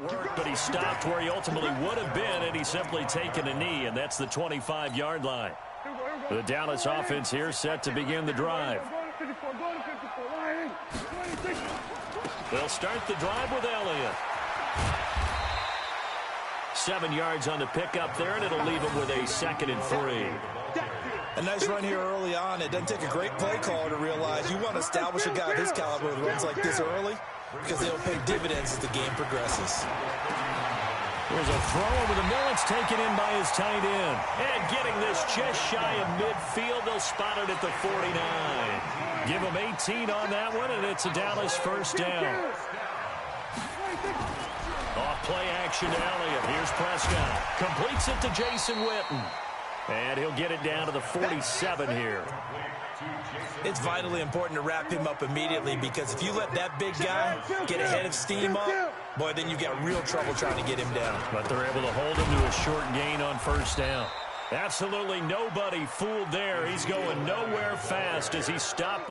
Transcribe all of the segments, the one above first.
that work, but he stopped where he ultimately would have been, and he's simply taken a knee, and that's the 25-yard line. The Dallas offense here set to begin the drive. They'll start the drive with Elliott. 7 yards on the pickup there, and it'll leave him with a 2nd and 3. A nice run here early on. It doesn't take a great play caller to realize you want to establish a guy of his caliber with runs like this early because they'll pay dividends as the game progresses. There's a throw over the middle. It's taken in by his tight end. And getting this just shy of midfield. They'll spot it at the 49. Give him 18 on that one, and it's a Dallas first down. Off play action to Elliott. Here's Prescott. Completes it to Jason Witten. And he'll get it down to the 47 here. It's vitally important to wrap him up immediately because if you let that big guy get a head of steam up, boy, then you've got real trouble trying to get him down. But they're able to hold him to a short gain on first down. Absolutely nobody fooled there. He's going nowhere fast as he stopped.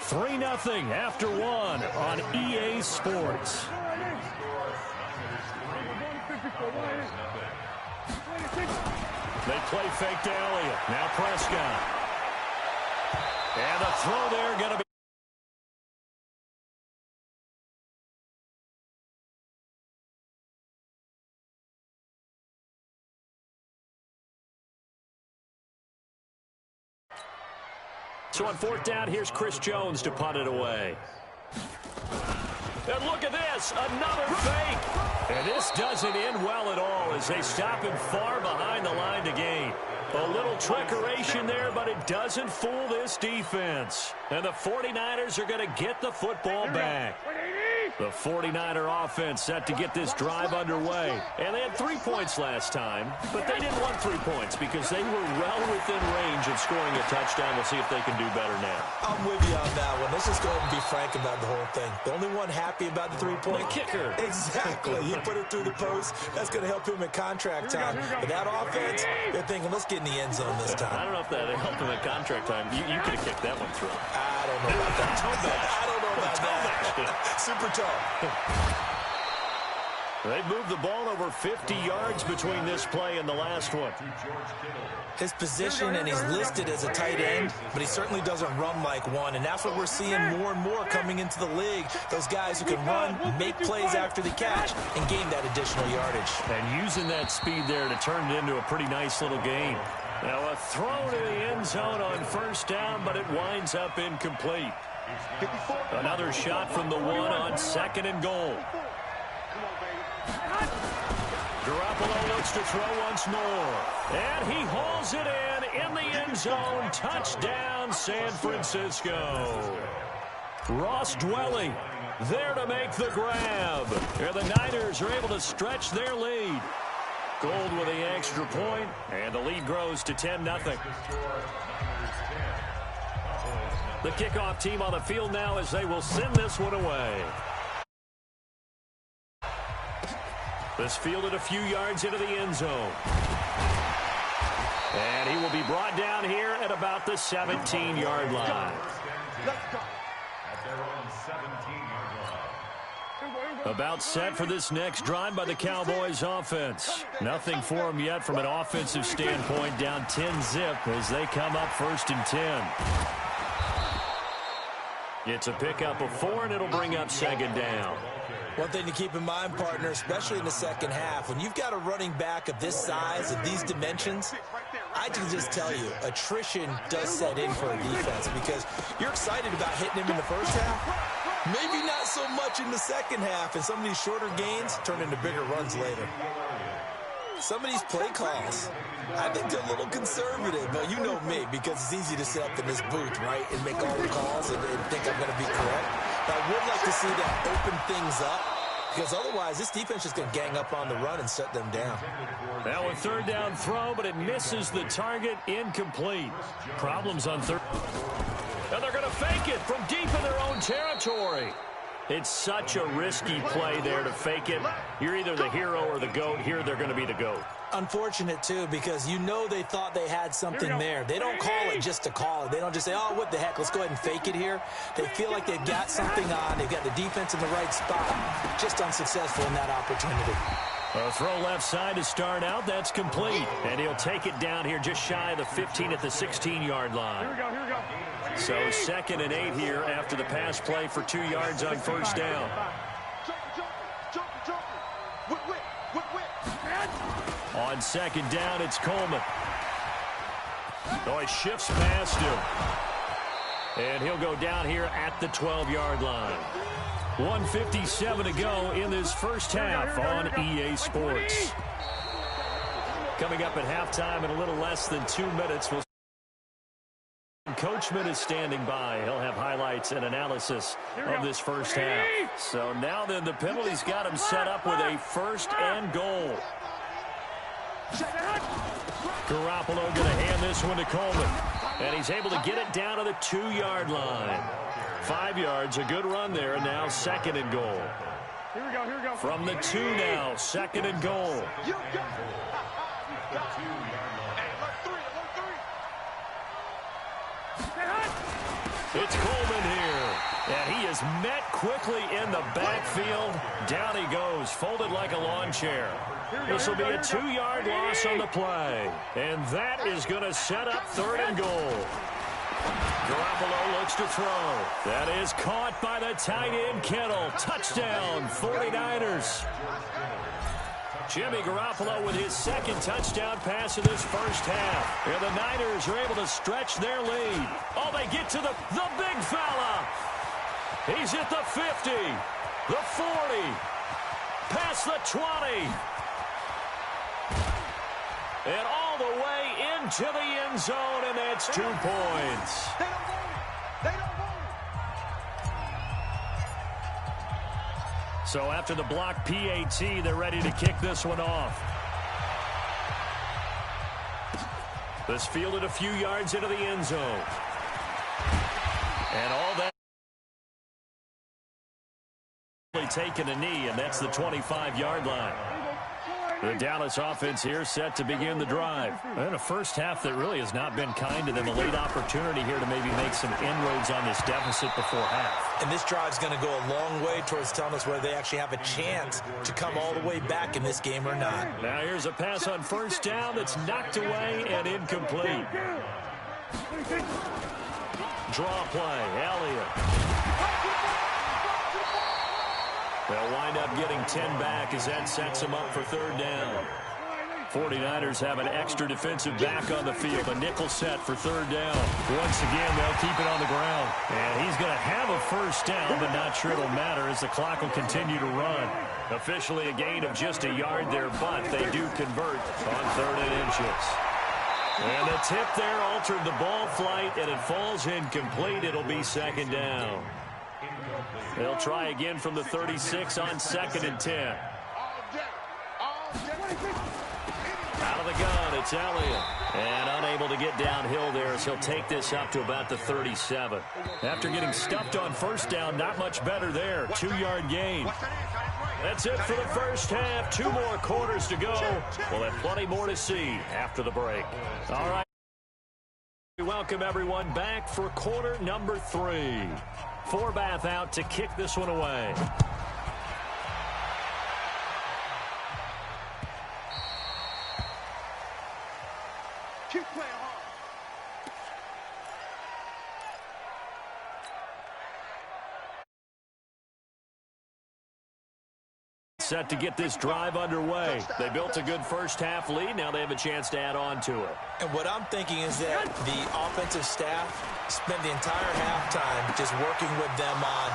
3-0 after 1 on EA Sports. They play fake to Elliott. Now Prescott. And the throw there going to be. So on 4th down, here's Chris Jones to punt it away. And look at this, another fake. And this doesn't end well at all as they stop him far behind the line to gain. A little trickeration there, but it doesn't fool this defense. And the 49ers are going to get the football back. The 49er offense set to get this drive underway. And they had 3 points last time, but they didn't want 3 points because they were well within range of scoring a touchdown. We'll see if they can do better now. I'm with you on that one. Let's just go ahead and be frank about the whole thing. The only one happy about the 3-point. The kicker. Exactly. He put it through the post. That's going to help him in contract time. But that offense, they're thinking, let's get in the end zone this time. I don't know if that helped him in contract time. You could have kicked that one through. I don't know about that. I don't know about that. Super tough. They've moved the ball over 50 yards between this play and the last one. His position, and he's listed as a tight end, but he certainly doesn't run like one, and that's what we're seeing more and more coming into the league. Those guys who can run, make plays after the catch, and gain that additional yardage. And using that speed there to turn it into a pretty nice little game. Now a throw to the end zone on 1st down, but it winds up incomplete. Another shot from the 1 on 2nd and goal. Garoppolo looks to throw once more. And he hauls it in the end zone. Touchdown, San Francisco. Ross Dwelly there to make the grab. And the Niners are able to stretch their lead. Gold with the extra point, and the lead grows to 10-0. The kickoff team on the field now as they will send this one away. This fielded a few yards into the end zone. And he will be brought down here at about the 17-yard line. About set for this next drive by the Cowboys offense. Nothing for them yet from an offensive standpoint, down 10-zip as they come up 1st and 10. It's a pickup of 4, and it'll bring up 2nd down. One thing to keep in mind, partner, especially in the second half, when you've got a running back of this size, of these dimensions, I can just tell you, attrition does set in for a defense because you're excited about hitting him in the first half. Maybe not so much in the second half, and some of these shorter gains turn into bigger runs later. Some of these play calls, I think they're a little conservative, but you know me, because it's easy to sit up in this booth, right, and make all the calls and think I'm going to be correct. But I would like to see them open things up, because otherwise this defense is going to gang up on the run and shut them down. Now a 3rd down throw, but it misses the target, incomplete. Problems on 3rd. And they're going to fake it from deep in their own territory. It's such a risky play there to fake it. You're either the hero or the GOAT. Here they're going to be the GOAT. Unfortunate, too, because you know they thought they had something there. They don't call it just to call it. They don't just say, oh, what the heck, let's go ahead and fake it here. They feel like they've got something on. They've got the defense in the right spot. Just unsuccessful in that opportunity. A throw left side to start out. That's complete. And he'll take it down here just shy of the 15 at the 16-yard line. Here we go. So 2nd and 8 here after the pass play for 2 yards on first down. On 2nd down, it's Coleman. Oh, he shifts past him. And he'll go down here at the 12-yard line. 1:57 to go in this first half on EA Sports. Coming up at halftime in a little less than 2 minutes. Coachman is standing by. He'll have highlights and analysis of this first half. So now then the penalty's got him set up with a 1st and goal. Garoppolo going to hand this one to Coleman. And he's able to get it down to the 2-yard line. 5 yards, a good run there, and now 2nd and goal. Here we go. From the 2 now, 2nd and goal. It's Coleman here. And he is met quickly in the backfield. Down he goes, folded like a lawn chair. This will be a 2-yard loss on the play. And that is going to set up 3rd and goal. Garoppolo looks to throw. That is caught by the tight end, Kittle. Touchdown, 49ers. Jimmy Garoppolo with his 2nd touchdown pass in this first half. And the Niners are able to stretch their lead. Oh, they get to the big fella. He's at the 50, the 40, past the 20. And all the way into the end zone, and that's 2 points. So after the block PAT, they're ready to kick this one off. This fielded a few yards into the end zone. And all that taking a knee, and that's the 25-yard line. The Dallas offense here set to begin the drive. And a first half that really has not been kind to them. A late opportunity here to maybe make some inroads on this deficit before half. And this drive's going to go a long way towards telling us whether they actually have a chance to come all the way back in this game or not. Now here's a pass on first down that's knocked away and incomplete. Draw play, Elliott. They'll wind up getting 10 back as that sets them up for 3rd down. 49ers have an extra defensive back on the field. A nickel set for 3rd down. Once again, they'll keep it on the ground. And he's going to have a first down, but not sure it'll matter as the clock will continue to run. Officially a gain of just a yard there, but they do convert on 3rd and inches. And the tip there altered the ball flight, and it falls incomplete. It'll be 2nd down. They'll try again from the 36 on 2nd and 10. Out of the gun, it's Elliott. And unable to get downhill there as he'll take this up to about the 37. After getting stuffed on first down, not much better there. 2-yard gain. That's it for the first half. 2 more quarters to go. We'll have plenty more to see after the break. All right. Welcome everyone back for quarter number 3. Forbath out to kick this one away. Keep playing hard. Set to get this drive underway. They built a good first half lead. Now they have a chance to add on to it. And what I'm thinking is that the offensive staff spent the entire halftime just working with them on,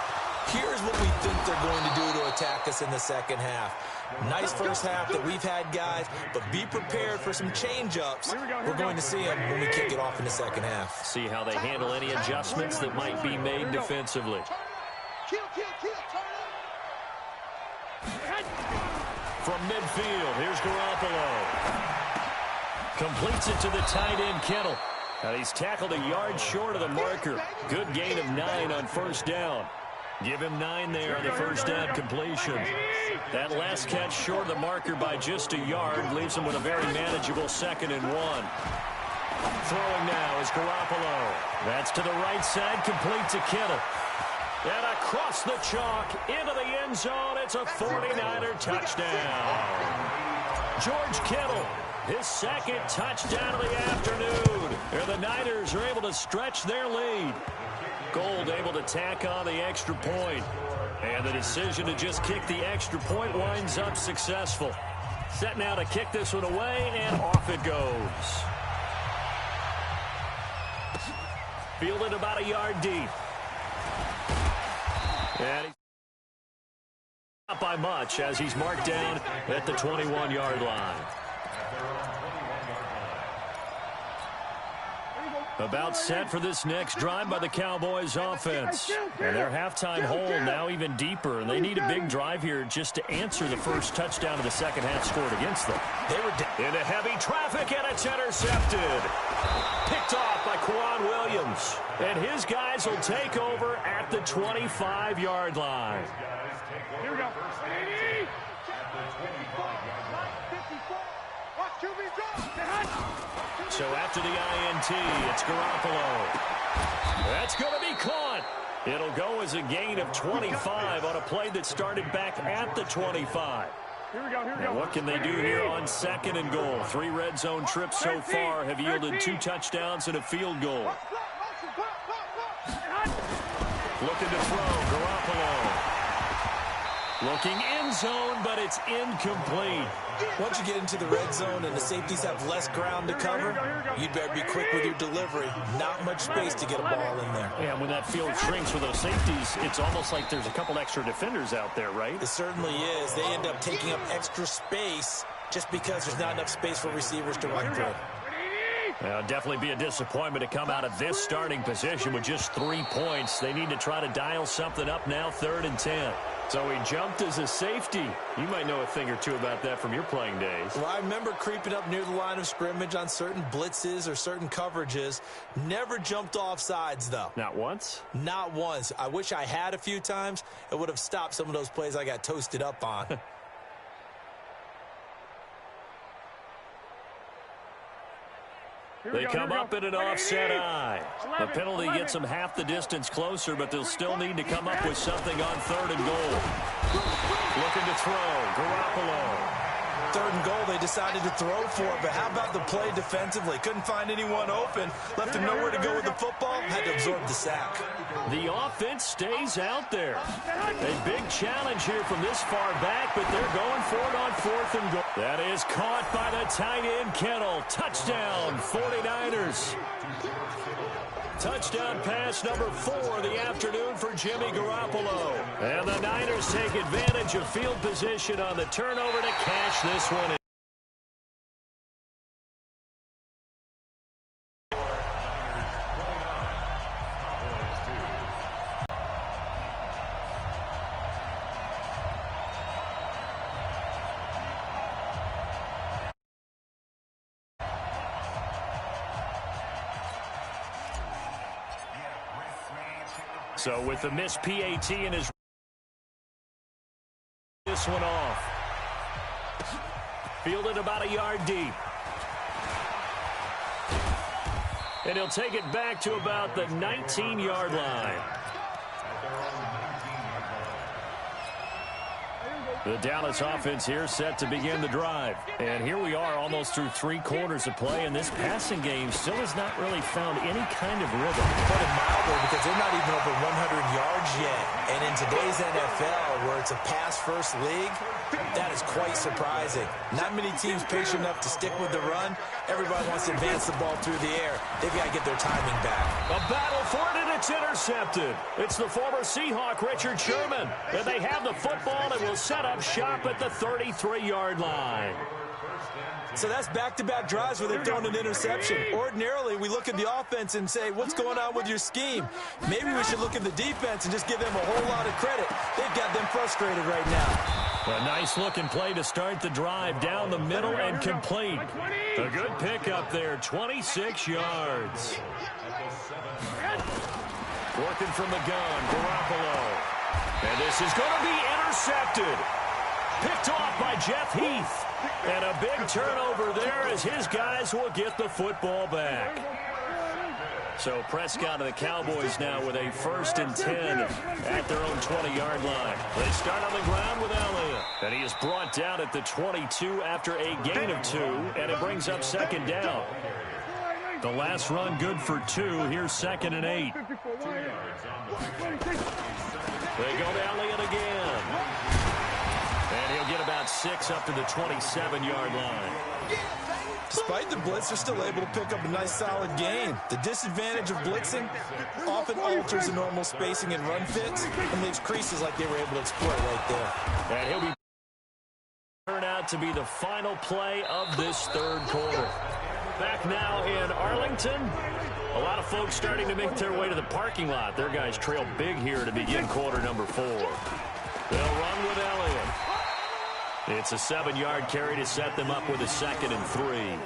here's what we think they're going to do to attack us in the second half. Nice first half that we've had, guys, but be prepared for some change-ups. We're going to see them when we kick it off in the second half. See how they handle any adjustments that might be made defensively. From midfield, here's Garoppolo. Completes it to the tight end, Kittle. Now he's tackled a yard short of the marker. Good gain of 9 on first down. Give him 9 there on the first down completion. That last catch short of the marker by just a yard leaves him with a very manageable 2nd and 1. Throwing now is Garoppolo. That's to the right side, complete to Kittle. And across the chalk, into the end zone, it's a 49er touchdown. George Kittle, his 2nd touchdown of the afternoon. And the Niners are able to stretch their lead. Gold able to tack on the extra point. And the decision to just kick the extra point winds up successful. Set now to kick this one away, and off it goes. Fielded about a yard deep. And he's not by much as he's marked down at the 21-yard line. About set for this next drive by the Cowboys offense. And their halftime hole now even deeper, and they need a big drive here just to answer the first touchdown of the second half scored against them. They were into heavy traffic, and it's intercepted. Picked off by Quan Williams. And his guys will take over at the 25-yard line. Here we go. So after the INT, it's Garoppolo. That's going to be caught. It'll go as a gain of 25 on a play that started back at the 25. Here we go, here we go. And what can they do here on 2nd and goal? 3 red zone trips so far have yielded 2 touchdowns and a field goal. Looking to throw, Garoppolo. Looking end zone, but it's incomplete. Once you get into the red zone and the safeties have less ground to cover, you better be quick with your delivery. Not much space to get a ball in there. Yeah, when that field shrinks for those safeties, it's almost like there's a couple extra defenders out there, right? It certainly is. They end up taking up extra space just because there's not enough space for receivers to run through. It'll definitely be a disappointment to come out of this starting position with just 3 points. They need to try to dial something up now, 3rd and 10. So he jumped as a safety. You might know a thing or two about that from your playing days. Well, I remember creeping up near the line of scrimmage on certain blitzes or certain coverages. Never jumped off sides, though. Not once? Not once. I wish I had a few times. It would have stopped some of those plays I got toasted up on. They come up in an offset eye. The penalty gets them half the distance closer, but they'll still need to come up with something on 3rd and goal. Looking to throw, Garoppolo. 3rd and goal, they decided to throw for it, but how about the play defensively? Couldn't find anyone open, left him nowhere to go with the football, had to absorb the sack. The offense stays out there. A big challenge here from this far back, but they're going for it on 4th and goal. That is caught by the tight end, Kittle. Touchdown, 49ers. Touchdown pass number 4 of the afternoon for Jimmy Garoppolo. And the Niners take advantage of field position on the turnover to cash this one in. So with the missed PAT in his this one off. Fielded about a yard deep. And he'll take it back to about the 19-yard line. The Dallas offense here set to begin the drive. And here we are almost through 3 quarters of play, and this passing game still has not really found any kind of rhythm. But a milder because they're not even over 100 yards yet. And in today's NFL, where it's a pass-first league, that is quite surprising. Not many teams patient enough to stick with the run. Everybody wants to advance the ball through the air. They've got to get their timing back. A battle for it, and it's intercepted. It's the former Seahawk, Richard Sherman. And they have the football and will set up shop at the 33-yard line. So that's back-to-back drives where they've thrown an interception. Ordinarily, we look at the offense and say, what's going on with your scheme? Maybe we should look at the defense and just give them a whole lot of credit. They've got them frustrated right now. A nice-looking play to start the drive down the middle and complete. A good pickup there, 26 yards. Working from the gun, Garoppolo. And this is going to be intercepted. Picked off by Jeff Heath. And a big turnover there as his guys will get the football back. So Prescott and the Cowboys now with a 1st and 10 at their own 20-yard line. They start on the ground with Elliott. And he is brought down at the 22 after a gain of 2. And it brings up 2nd down. The last run good for 2. Here's 2nd and 8. They go to Elliott again. And he'll get about 6 up to the 27-yard line. Despite the blitz, they're still able to pick up a nice solid gain. The disadvantage of blitzing often alters the normal spacing and run fits and leaves creases like they were able to exploit right there. And he'll be turned out to be the final play of this 3rd quarter. Back now in Arlington. A lot of folks starting to make their way to the parking lot. Their guys trail big here to begin quarter number 4. They'll run with Elliott. It's a 7-yard carry to set them up with a 2nd and 3.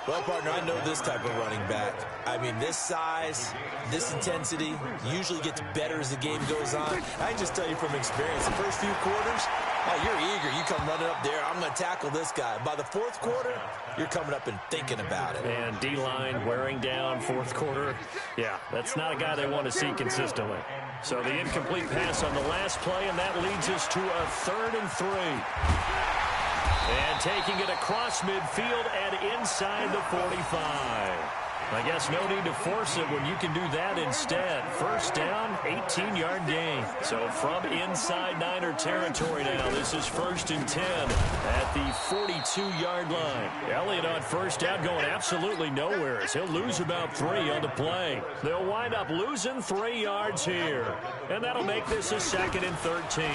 Well, partner, I know this type of running back. I mean, this size, this intensity usually gets better as the game goes on. I can just tell you from experience, the first few quarters, you're eager. You come running up there, I'm going to tackle this guy. By the 4th quarter, you're coming up and thinking about it. And D-line wearing down 4th quarter. Yeah, that's not a guy they want to see consistently. So the incomplete pass on the last play, and that leads us to a 3rd and 3. And taking it across midfield and inside the 45. I guess no need to force it when you can do that instead. 1st down, 18-yard gain. So from inside Niner territory now, this is 1st and 10 at the 42-yard line. Elliott on 1st down going absolutely nowhere as he'll lose about 3 on the play. They'll wind up losing 3 yards here. And that'll make this a 2nd and 13.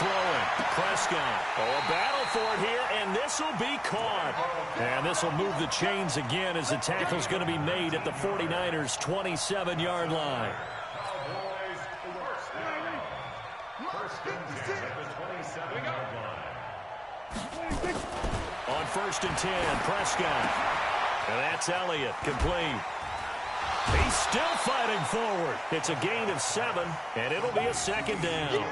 Throwing, Prescott. Oh, a battle for it here, and this will be caught. And this will move the chains again as the tackle's going to be made at the 49ers' 27-yard line. On 1st and 10, Prescott. And that's Elliott, complete. He's still fighting forward. It's a gain of 7, and it'll be a 2nd down.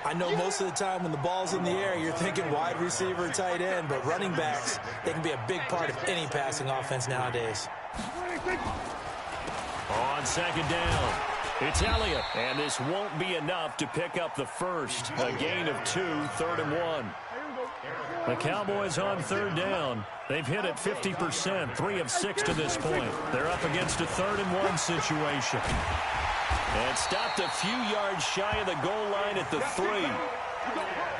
I know most of the time when the ball's in the air, you're thinking wide receiver, tight end, but running backs, they can be a big part of any passing offense nowadays. On 2nd down, it's Elliott, and this won't be enough to pick up the 1st. A gain of 2, 3rd and 1. The Cowboys on 3rd down. They've hit it 50%, 3 of 6 to this point. They're up against a 3rd and 1 situation. And stopped a few yards shy of the goal line at the 3.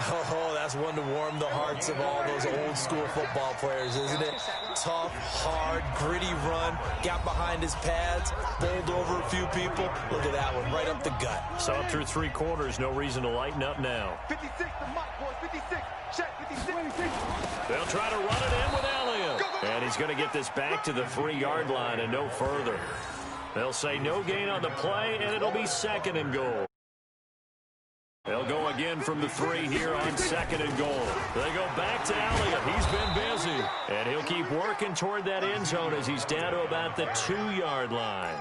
Oh, that's one to warm the hearts of all those old school football players, isn't it? Tough, hard, gritty run, got behind his pads, bowled over a few people. Look at that one, right up the gut. So up through 3 quarters, no reason to lighten up now. 56, the mock boys, 56. Check, 56. They'll try to run it in with Elliott. And he's going to get this back to the 3-yard line and no further. They'll say no gain on the play, and it'll be 2nd and goal. They'll go again from the 3 here on 2nd and goal. They go back to Elliott. He's been busy. And he'll keep working toward that end zone as he's down to about the 2-yard line.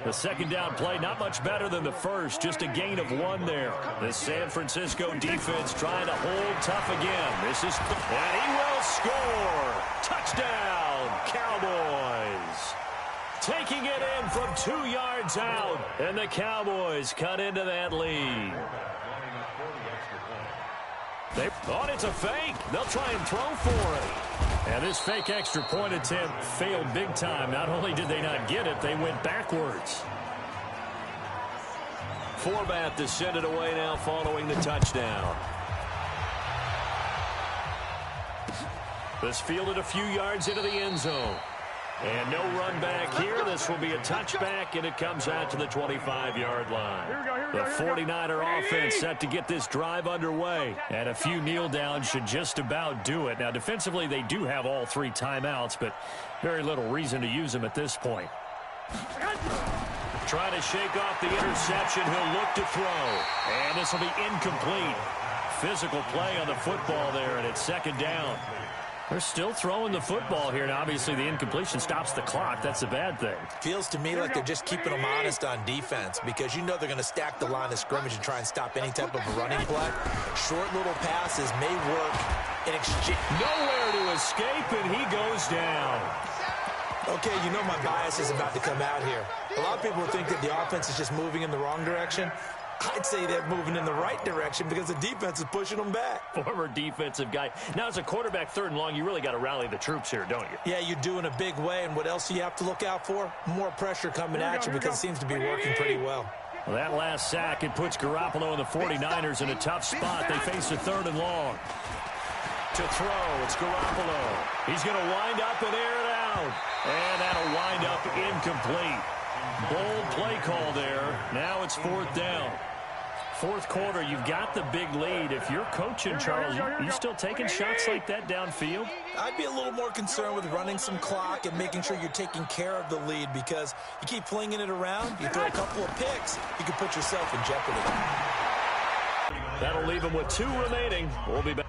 The 2nd down play, not much better than the 1st. Just a gain of 1 there. The San Francisco defense trying to hold tough again. This is, and he will score. Touchdown, Cowboys. Taking it in from 2 yards out. And the Cowboys cut into that lead. They thought it's a fake. They'll try and throw for it. And this fake extra point attempt failed big time. Not only did they not get it, they went backwards. Forbath to send it away now following the touchdown. This fielded a few yards into the end zone. And no run back here. This will be a touchback, and it comes out to the 25-yard line. The 49er offense set to get this drive underway. And a few kneel downs should just about do it. Now, defensively, they do have all 3 timeouts, but very little reason to use them at this point. Trying to shake off the interception. He'll look to throw. And this will be incomplete. Physical play on the football there, and it's 2nd down. They're still throwing the football here, and obviously the incompletion stops the clock. That's a bad thing. Feels to me like they're just keeping them honest on defense because you know they're going to stack the line of scrimmage and try and stop any type of a running play. Short little passes may work in exchange. Nowhere to escape, and he goes down. Okay, you know my bias is about to come out here. A lot of people think that the offense is just moving in the wrong direction. I'd say they're moving in the right direction because the defense is pushing them back. Former defensive guy. Now, as a quarterback, 3rd and long, you really got to rally the troops here, don't you? Yeah, you do in a big way. And what else do you have to look out for? More pressure coming at you because it seems to be working pretty well. Well, that last sack, it puts Garoppolo and the 49ers in a tough spot. They face a 3rd and long. To throw, it's Garoppolo. He's going to wind up and air it out. And that'll wind up incomplete. Bold play call there. Now it's 4th down. 4th quarter, you've got the big lead. If you're coaching, Charles, you still taking shots like that downfield? I'd be a little more concerned with running some clock and making sure you're taking care of the lead because you keep flinging it around, you throw a couple of picks, you can put yourself in jeopardy. That'll leave them with 2 remaining. We'll be back.